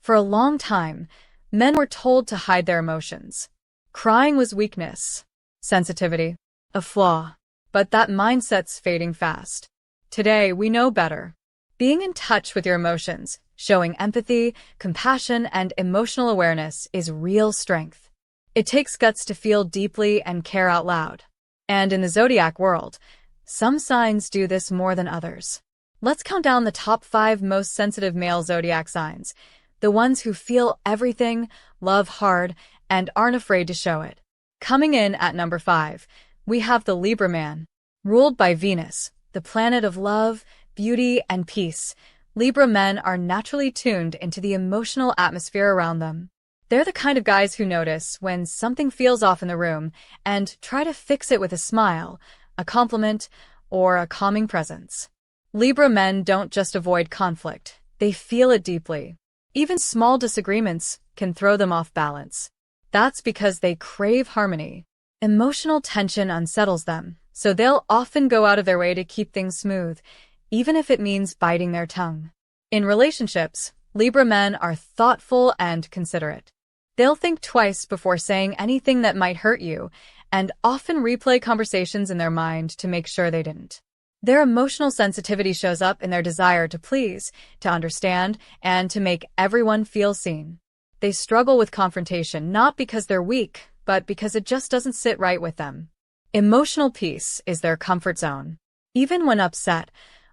For a long time, men were told to hide their emotions. Crying was weakness, sensitivity, a flaw. But that mindset's fading fast. Today, we know better. Being in touch with your emotions, showing empathy, compassion, and emotional awareness is real strength. It takes guts to feel deeply and care out loud. And in the zodiac world, some signs do this more than others. Let's count down the top 5 most sensitive male zodiac signs, the ones who feel everything, love hard, and aren't afraid to show it. Coming in at number 5, we have the Libra Man. Ruled by Venus, the planet of love, beauty, and peace, Libra men are naturally tuned into the emotional atmosphere around them. They're the kind of guys who notice when something feels off in the room and try to fix it with a smile, a compliment, or a calming presence. Libra men don't just avoid conflict, they feel it deeply. Even small disagreements can throw them off balance. That's because they crave harmony. Emotional tension unsettles them, so they'll often go out of their way to keep things smooth, even if it means biting their tongue. In relationships, Libra men are thoughtful and considerate. They'll think twice before saying anything that might hurt you, and often replay conversations in their mind to make sure they didn't. Their emotional sensitivity shows up in their desire to please, to understand, and to make everyone feel seen. They struggle with confrontation not because they're weak, but because it just doesn't sit right with them. Emotional peace is their comfort zone. Even when upset,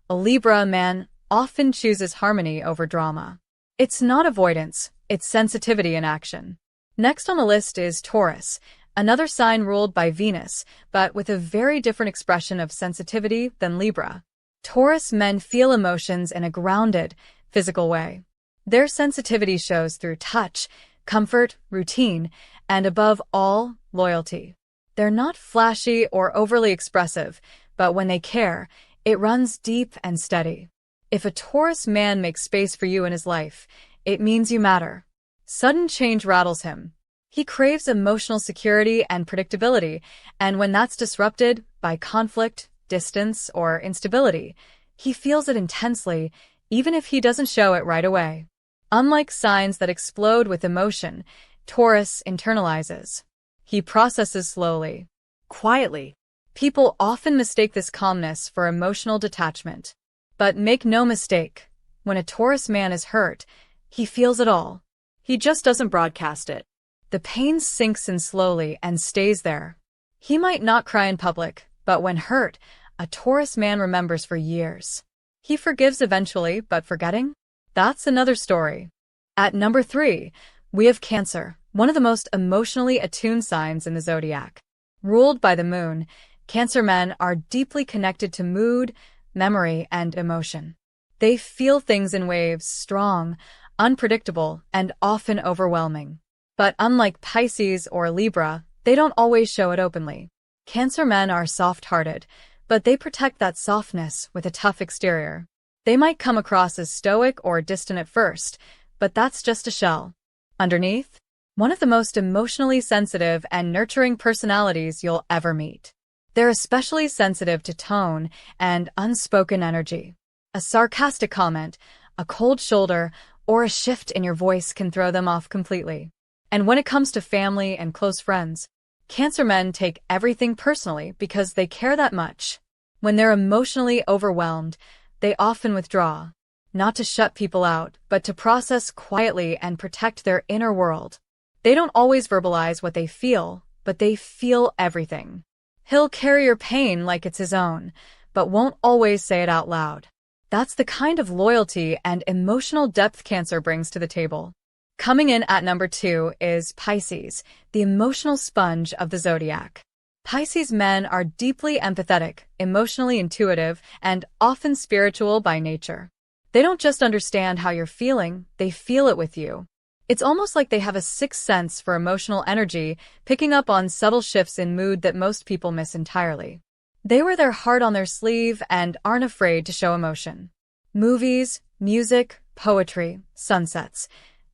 a Libra man often chooses harmony over drama. It's not avoidance, it's sensitivity in action. Next on the list is Taurus, another sign ruled by Venus, but with a very different expression of sensitivity than Libra. Taurus men feel emotions in a grounded, physical way. Their sensitivity shows through touch, comfort, routine, and above all, loyalty. They're not flashy or overly expressive, but when they care, it runs deep and steady. If a Taurus man makes space for you in his life, it means you matter. Sudden change rattles him. He craves emotional security and predictability, and when that's disrupted by conflict, distance, or instability, he feels it intensely, even if he doesn't show it right away. Unlike signs that explode with emotion, Taurus internalizes. He processes slowly, quietly. People often mistake this calmness for emotional detachment. But make no mistake, when a Taurus man is hurt, he feels it all. He just doesn't broadcast it. The pain sinks in slowly and stays there. He might not cry in public, but when hurt, a Taurus man remembers for years. He forgives eventually, but forgetting? That's another story. At number 3, we have Cancer, one of the most emotionally attuned signs in the zodiac. Ruled by the moon, Cancer men are deeply connected to mood, memory, and emotion. They feel things in waves, strong, unpredictable, and often overwhelming. But unlike Pisces or Libra, they don't always show it openly. Cancer men are soft-hearted, but they protect that softness with a tough exterior. They might come across as stoic or distant at first, but that's just a shell. Underneath, one of the most emotionally sensitive and nurturing personalities you'll ever meet. They're especially sensitive to tone and unspoken energy. A sarcastic comment, a cold shoulder, or a shift in your voice can throw them off completely. And when it comes to family and close friends, Cancer men take everything personally because they care that much. When they're emotionally overwhelmed, they often withdraw, not to shut people out, but to process quietly and protect their inner world. They don't always verbalize what they feel, but they feel everything. He'll carry your pain like it's his own, but won't always say it out loud. That's the kind of loyalty and emotional depth Cancer brings to the table. Coming in at number 2 is Pisces, the emotional sponge of the zodiac. Pisces men are deeply empathetic, emotionally intuitive, and often spiritual by nature. They don't just understand how you're feeling, they feel it with you. It's almost like they have a sixth sense for emotional energy, picking up on subtle shifts in mood that most people miss entirely. They wear their heart on their sleeve and aren't afraid to show emotion. Movies, music, poetry, sunsets.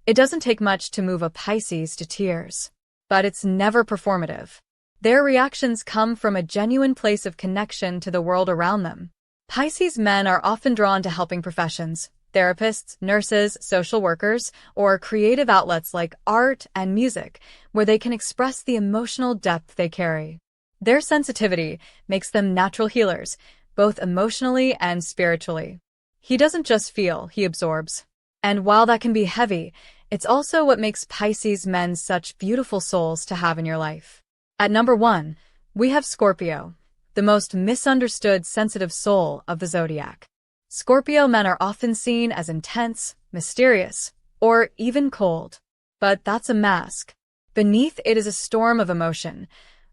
It doesn't take much to move a Pisces to tears. But it's never performative. Their reactions come from a genuine place of connection to the world around them. Pisces men are often drawn to helping professions, therapists, nurses, social workers, or creative outlets like art and music, where they can express the emotional depth they carry. Their sensitivity makes them natural healers, both emotionally and spiritually. He doesn't just feel, he absorbs. And while that can be heavy, it's also what makes Pisces men such beautiful souls to have in your life. At number 1, we have Scorpio, the most misunderstood sensitive soul of the zodiac. Scorpio men are often seen as intense, mysterious, or even cold. But that's a mask. Beneath it is a storm of emotion,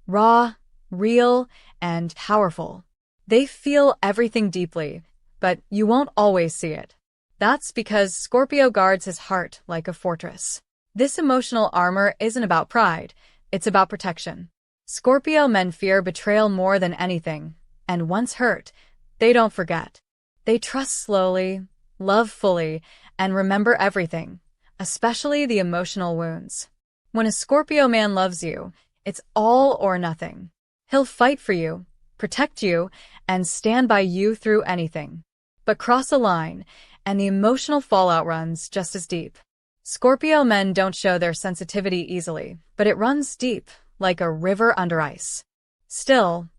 raw, real, and powerful. They feel everything deeply, but you won't always see it. That's because Scorpio guards his heart like a fortress. This emotional armor isn't about pride, it's about protection. Scorpio men fear betrayal more than anything, and once hurt, they don't forget. They trust slowly, love fully, and remember everything, especially the emotional wounds. When a Scorpio man loves you, it's all or nothing. He'll fight for you, protect you, and stand by you through anything. But cross a line, and the emotional fallout runs just as deep. Scorpio men don't show their sensitivity easily, but it runs deep, like a river under ice. Still,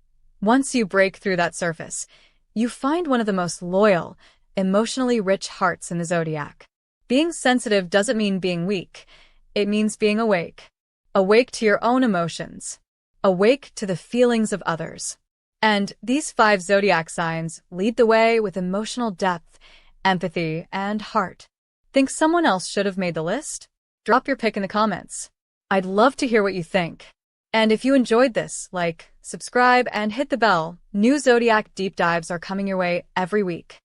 once you break through that surface, you find one of the most loyal, emotionally rich hearts in the zodiac. Being sensitive doesn't mean being weak. It means being awake. Awake to your own emotions. Awake to the feelings of others. And these 5 zodiac signs lead the way with emotional depth, empathy, and heart. Think someone else should have made the list? Drop your pick in the comments. I'd love to hear what you think. And if you enjoyed this, like, subscribe, and hit the bell. New zodiac deep dives are coming your way every week.